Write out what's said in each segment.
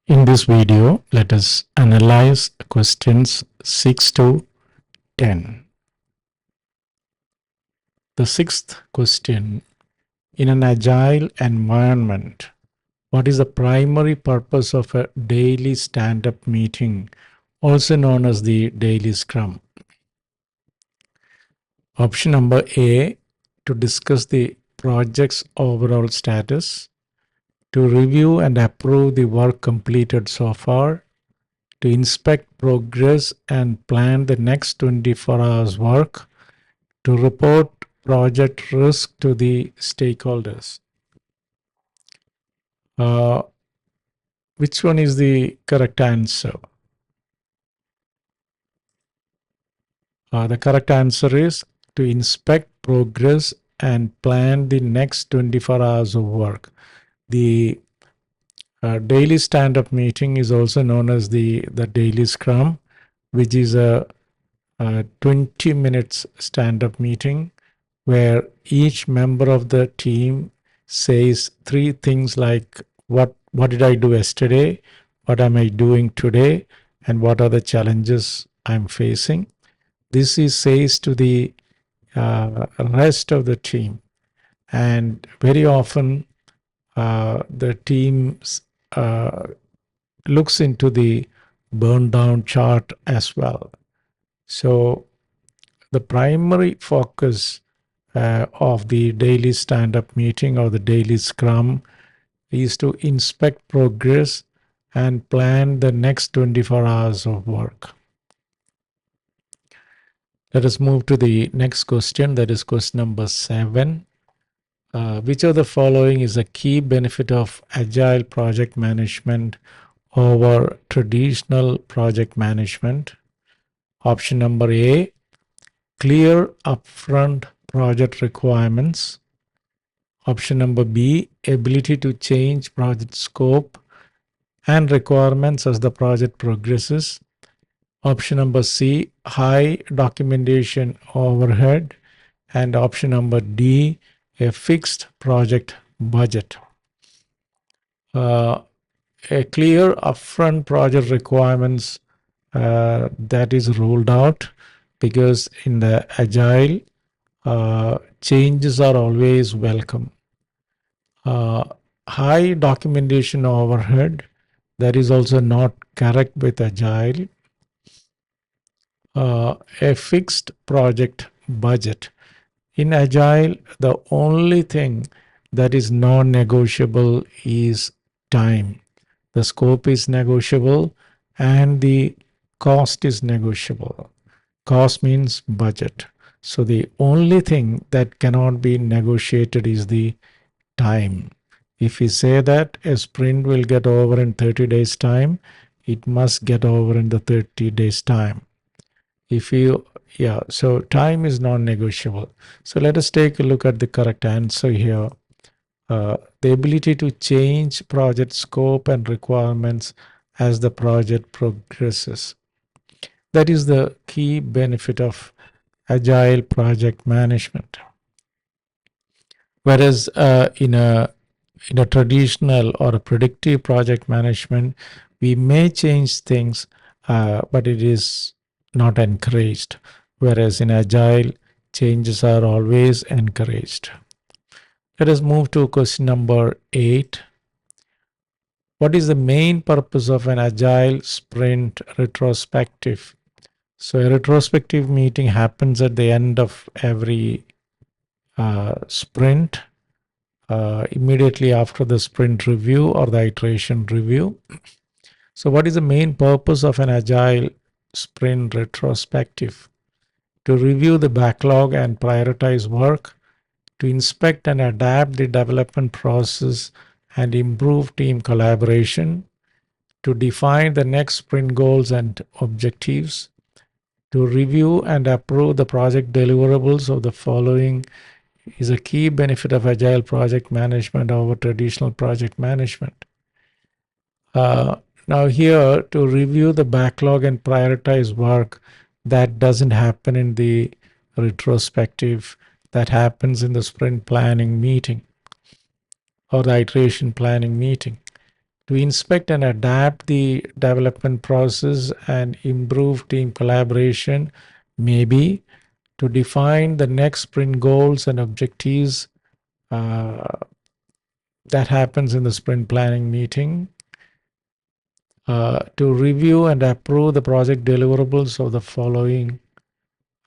In this video, let us analyze questions 6 to 10. The sixth question: in an agile environment, what is the primary purpose of a daily stand-up meeting, also known as the daily scrum? Option number A, to discuss the project's overall status, to review and approve the work completed so far, to inspect progress and plan the next 24 hours work, to report project risk to the stakeholders. Which one is the correct answer? The correct answer is to inspect progress and plan the next 24 hours of work. The daily stand-up meeting is also known as the daily scrum, which is a 20 minutes stand-up meeting where each member of the team says three things like what did I do yesterday, what am I doing today, and what are the challenges I'm facing. This is says to the rest of the team, and very often the team looks into the burn down chart as well. So the primary focus of the daily stand-up meeting or the daily scrum is to inspect progress and plan the next 24 hours of work. Let us move to the next question, that is question number 7. Which of the following is a key benefit of agile project management over traditional project management? Option number A, clear upfront project requirements. Option number B, ability to change project scope and requirements as the project progresses. Option number C, high documentation overhead. And option number D, a fixed project budget. A clear upfront project requirements that is ruled out because in the agile, changes are always welcome. High documentation overhead, that is also not correct with agile. A fixed project budget. In agile, the only thing that is non-negotiable is time. The scope is negotiable and the cost is negotiable. Cost means budget. So the only thing that cannot be negotiated is the time. If we say that a sprint will get over in 30 days time, it must get over in the 30 days time. So time is non-negotiable. So let us take a look at the correct answer here. The ability to change project scope and requirements as the project progresses. That is the key benefit of agile project management. Whereas in a traditional or a predictive project management, we may change things, but it is not encouraged. Whereas in agile, changes are always encouraged. Let us move to question number 8. What is the main purpose of an agile sprint retrospective? So a retrospective meeting happens at the end of every sprint, immediately after the sprint review or the iteration review. So what is the main purpose of an agile sprint retrospective? To review the backlog and prioritize work, to inspect and adapt the development process and improve team collaboration, to define the next sprint goals and objectives, to review and approve the project deliverables of the following is a key benefit of agile project management over traditional project management. Now here, to review the backlog and prioritize work, that doesn't happen in the retrospective, that happens in the sprint planning meeting or the iteration planning meeting. to inspect and adapt the development process and improve team collaboration, maybe to define the next sprint goals and objectives. That happens in the sprint planning meeting. To review and approve the project deliverables of the following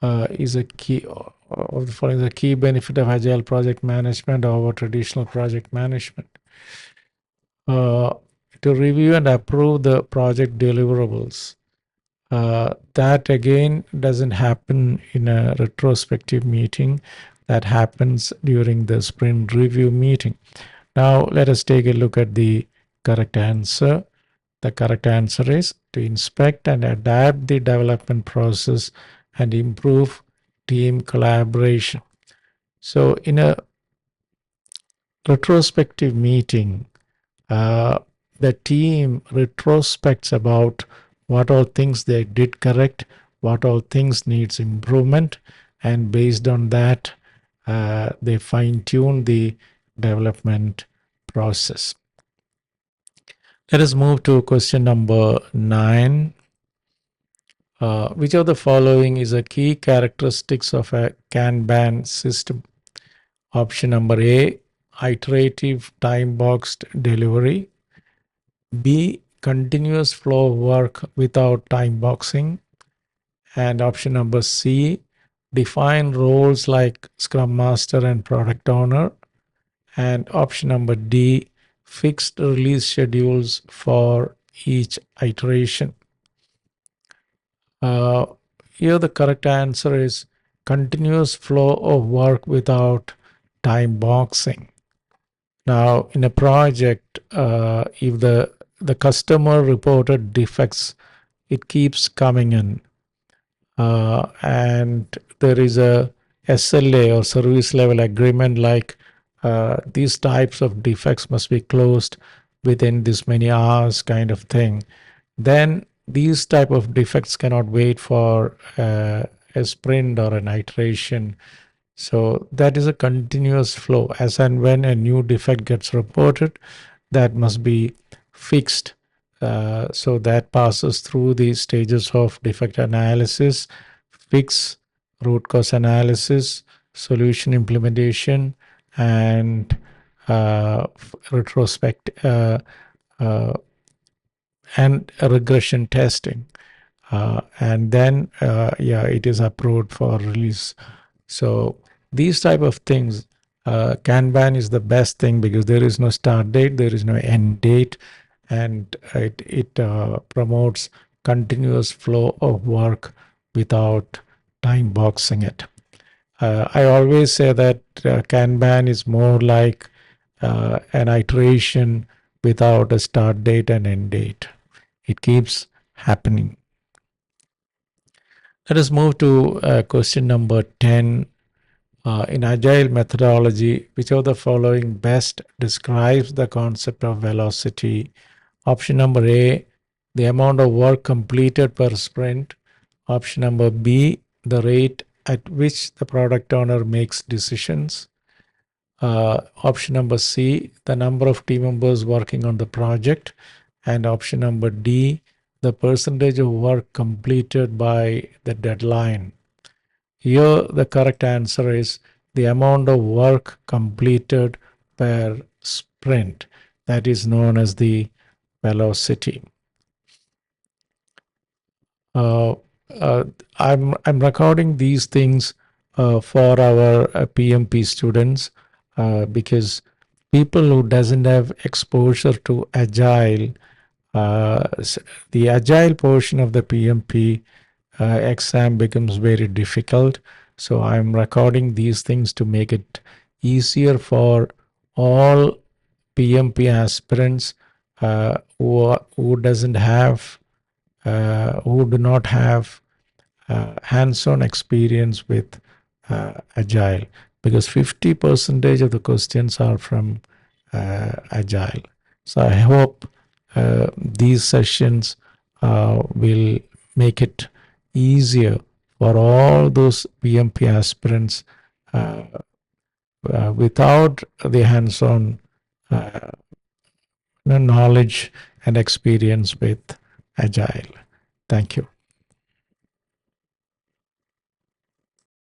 is a key of the following is a key benefit of agile project management over traditional project management. Uh, to review and approve the project deliverables. That again doesn't happen in a retrospective meeting. That happens during the sprint review meeting. Now let us take a look at the correct answer. The correct answer is to inspect and adapt the development process and improve team collaboration. So in a retrospective meeting, uh, the team retrospects about what all things they did correct, what all things needs improvement, and based on that, they fine tune the development process. Let us move to question number 9. Which of the following is a key characteristics of a Kanban system? Option number A, iterative time-boxed delivery. B, continuous flow of work without time boxing. And option number C, define roles like Scrum Master and Product Owner. And option number D, fixed release schedules for each iteration. Uh, Here the correct answer is continuous flow of work without time boxing. Now, in a project, if the customer reported defects, it keeps coming in, and there is a SLA or service level agreement like these types of defects must be closed within this many hours, kind of thing. Then these type of defects cannot wait for a sprint or an iteration. So that is a continuous flow. As and when a new defect gets reported, that must be fixed. So that passes through the stages of defect analysis, fix, root cause analysis, solution implementation, and retrospect uh, and regression testing. And then, it is approved for release. So these type of things, Kanban is the best thing because there is no start date, there is no end date, and it promotes continuous flow of work without time boxing it. I always say that Kanban is more like an iteration without a start date and end date. It keeps happening. Let us move to question number 10. In agile methodology, which of the following best describes the concept of velocity? Option number A, the amount of work completed per sprint. Option number B, the rate at which the product owner makes decisions. Option number C, the number of team members working on the project. And option number D, the percentage of work completed by the deadline. Here, the correct answer is the amount of work completed per sprint. That is known as the velocity. Uh, uh, I'm recording these things for our PMP students because people who doesn't have exposure to agile, the agile portion of the PMP exam becomes very difficult. So I'm recording these things to make it easier for all PMP aspirants who doesn't have who do not have hands-on experience with agile, because 50% of the questions are from agile. So I hope these sessions will make it easier for all those PMP aspirants without the hands-on knowledge and experience with Agile. Thank you.